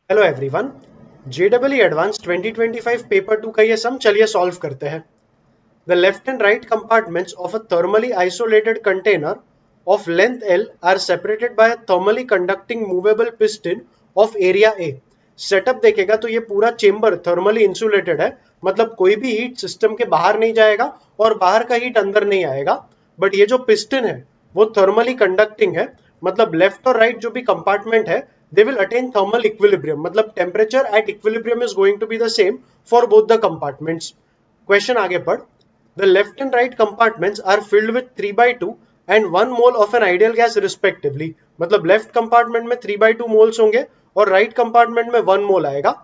Hello everyone. JW advance 2025 paper 2 का ये sum चलिए सॉल्व करते हैं। The left and right compartments of a thermally isolated container of length L are separated by a thermally conducting movable piston of area A। Setup देखेगा तो ये पूरा chamber thermally insulated है, मतलब कोई भी हीट सिस्टम के बाहर नहीं जाएगा और बाहर का हीट अंदर नहीं आएगा। बट ये जो पिस्टन है वो थर्मली कंडक्टिंग है, मतलब लेफ्ट और राइट जो भी कंपार्टमेंट है they will attain thermal equilibrium, मतलब temperature at equilibrium is going to be the same for both the compartments। Question आगे पढ़। The left and right compartments are filled with 3/2 and 1 mole of an ideal gas respectively, मतलब left compartment में 3/2 moles होंगे और right compartment में 1 मोल आएगा।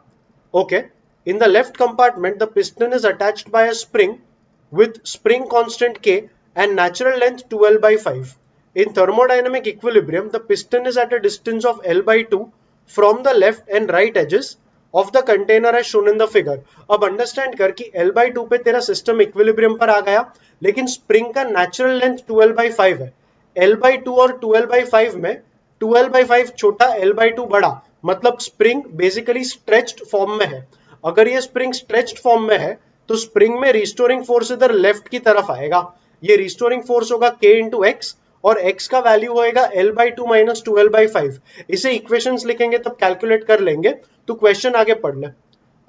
Okay. In the left compartment the piston is attached bye a spring with spring constant K and natural length 2L/5. In thermodynamic equilibrium, the piston is at a distance of L/2 from the left and right edges of the container as shown in the figure। अब understand कर कि L/2 पे तेरा system equilibrium पर आ गया, लेकिन spring का natural length 2L/5 है। L/2 और 2L/5 में 2L/5 छोटा, L/2 बड़ा, मतलब स्प्रिंग बेसिकली स्ट्रेच्ड फॉर्म में है। अगर ये स्प्रिंग स्ट्रेच्ड फॉर्म में है तो स्प्रिंग में रिस्टोरिंग फोर्स इधर लेफ्ट की तरफ आएगा। ये रिस्टोरिंग फोर्स होगा K इंटू एक्स और x का वैल्यू होएगा L/2 माइनस 2L/5। इसे इक्वेशंस लिखेंगे तब कैलकुलेट कर लेंगे। तो क्वेश्चन आगे पढ़ ले।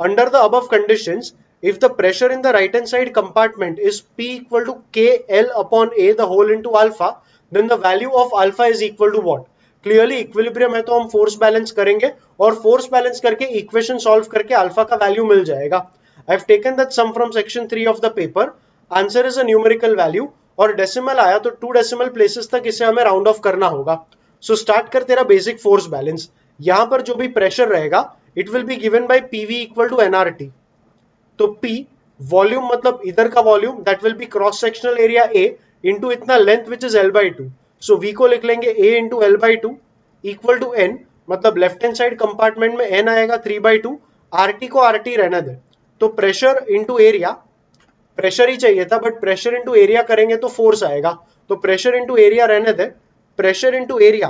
Under the above conditions, if the pressure in the right hand side compartment is P equal to KL upon A the whole into alpha, then the value of alpha is equal to what? Clearly equilibrium है तो हम force balance करेंगे और force balance करके equation solve करके alpha का value मिल जाएगा। I have taken that sum from section 3 of the paper. Answer is a numerical value और डेसिमल आया तो 2 डेसिमल प्लेसेस तक इसे हमें राउंड ऑफ करना होगा। सो स्टार्ट कर तेरा बेसिक फोर्स बैलेंस। यहां पर जो भी प्रेशर रहेगा it will be given by PV equal to NRT. तो P वॉल्यूम, मतलब इधर का volume, that will be cross sectional area A into इतना length which is L/2। So V को लिख लेंगे A into L/2 equal to N, मतलब left hand side compartment में N आएगा 3/2, RT को RT रहने दे। तो प्रेशर इंटू एरिया, प्रेशर ही चाहिए था बट प्रेशर इंटू एरिया करेंगे तो फोर्स आएगा, तो प्रेशर इंटू एरिया रहने दे। Pressure into area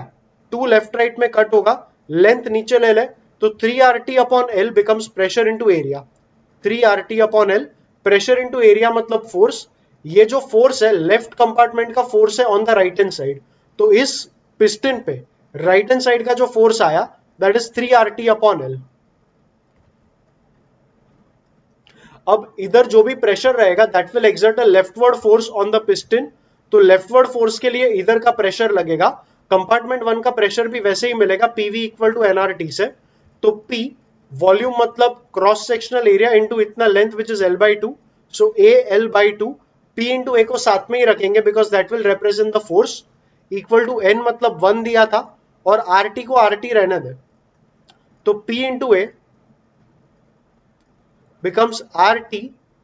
2 left right में कट होगा, लेंथ नीचे ले ले तो 3RT upon L becomes pressure into area. 3RT upon L, pressure into area मतलब फोर्स। ये जो फोर्स है लेफ्ट कंपार्टमेंट का फोर्स है on the right hand side, तो इस पिस्टन पे राइट हैंड साइड का जो फोर्स आया that is 3RT upon L। अब इधर जो भी प्रेशर रहेगा that will exert a leftward force on the piston. तो लेफ्टवर्ड फोर्स के लिए इधर का प्रेशर लगेगा। कंपार्टमेंट 1 का प्रेशर भी वैसे ही मिलेगा, पीवी इक्वल टू एनआरटी से। तो P वॉल्यूम मतलब क्रॉस सेक्शनल एरिया इनटू इतना length which is L/2। So A L/2, P into A को साथ में ही रखेंगे because that will represent the force, equal to N मतलब 1 दिया था और RT को RT रहने दे। तो P into A becomes RT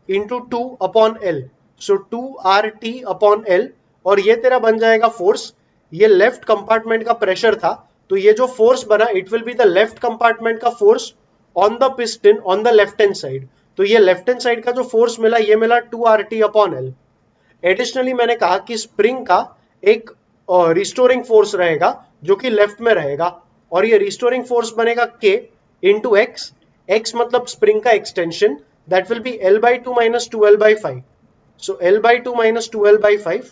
into 2 upon L। So 2RT upon L और ये तेरा बन जाएगा फोर्स। ये लेफ्ट कंपार्टमेंट का प्रेशर था, तो ये जो फोर्स बना it will be the left compartment का force on the piston on the left hand side. तो ये लेफ्ट हैंड साइड का जो फोर्स मिला ये मिला 2RT अपॉन L। एडिशनली मैंने कहा कि स्प्रिंग का एक रिस्टोरिंग फोर्स रहेगा जो कि लेफ्ट में रहेगा और ये रिस्टोरिंग फोर्स बनेगा K इंटू एक्स। एक्स मतलब स्प्रिंग का extension, that will be L/2 minus 2L/5। So L/2 minus 2L/5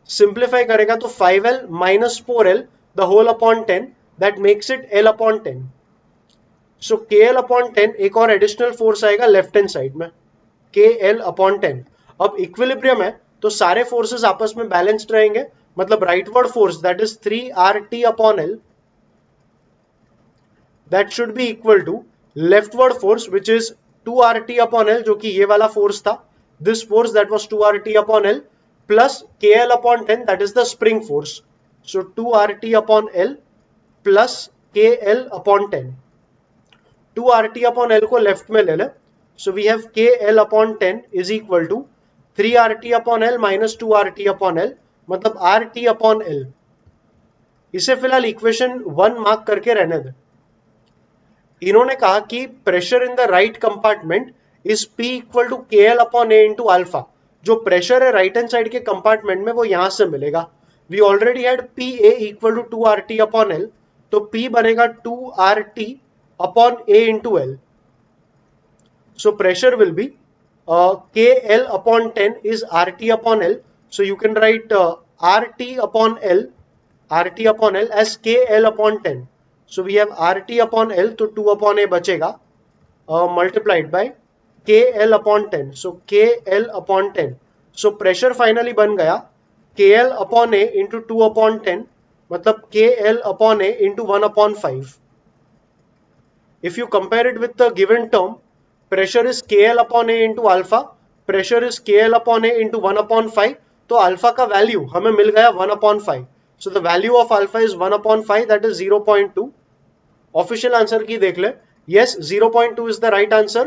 simplify करेगा तो 5L minus 4L the whole upon 10, that makes it L upon 10। So KL upon 10 एक और additional force आएगा left hand side में, KL upon 10। अब equilibrium है तो सारे फोर्सेस आपस में बैलेंस्ड रहेंगे, मतलब rightward force that is 3RT upon L that should be equal to leftward force which is 2RT upon L, जो कि ये वाला फोर्स था, this force that was 2RT upon L plus KL upon 10 that is the spring force. So 2RT upon L plus KL upon 10। 2RT upon L को left में ले ले, so we have KL upon 10 is equal to 3RT upon L minus 2RT upon L, मतलब RT upon L। इसे फिलहाल equation 1 mark करके रहने दे। इन्होंने कहा कि pressure in the right compartment is P equal to KL upon A into alpha. जो pressure है राइट हैंड साइड के कंपार्टमेंट में वो यहां से मिलेगा। We already had PA equal to 2RT upon L, तो P बनेगा 2RT upon A into L. So pressure will be KL upon 10 is RT upon L. So you can write RT upon L as KL upon 10. So we have RT upon L, तो 2 upon A बचेगा, multiplied by KL upon 10. So KL upon 10. So pressure finally बन गया KL upon A into 2 upon 10, मतलब KL upon A into 1 upon 5. If you compare it with the given term, pressure is KL upon A into alpha, pressure is KL upon A into 1 upon 5, तो alpha का value हमें मिल गया 1 upon 5. So the value of alpha is 1 upon 5, that is 0.2. Official answer की देख ले. Yes, 0.2 is the right answer,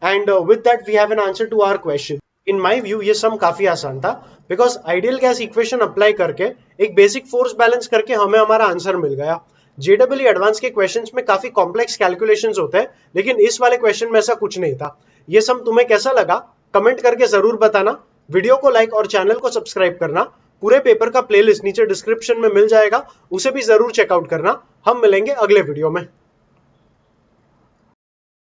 and with that we have an answer to our question. In my view ये सम काफी आसान था, because ideal gas equation apply करके एक basic force balance करके हमें हमारा आंसर मिल गया. जेडब्ल्यू एडवांस के क्वेश्चंस में काफी कॉम्प्लेक्स कैलकुलेशंस होते हैं, लेकिन इस वाले क्वेश्चन में ऐसा कुछ नहीं था. ये सम तुम्हें कैसा लगा कमेंट करके जरूर बताना. वीडियो को लाइक और चैनल को सब्सक्राइब करना. पूरे पेपर का प्लेलिस्ट नीचे डिस्क्रिप्शन में मिल जाएगा, उसे भी जरूर चेकआउट करना. हम मिलेंगे अगले वीडियो में.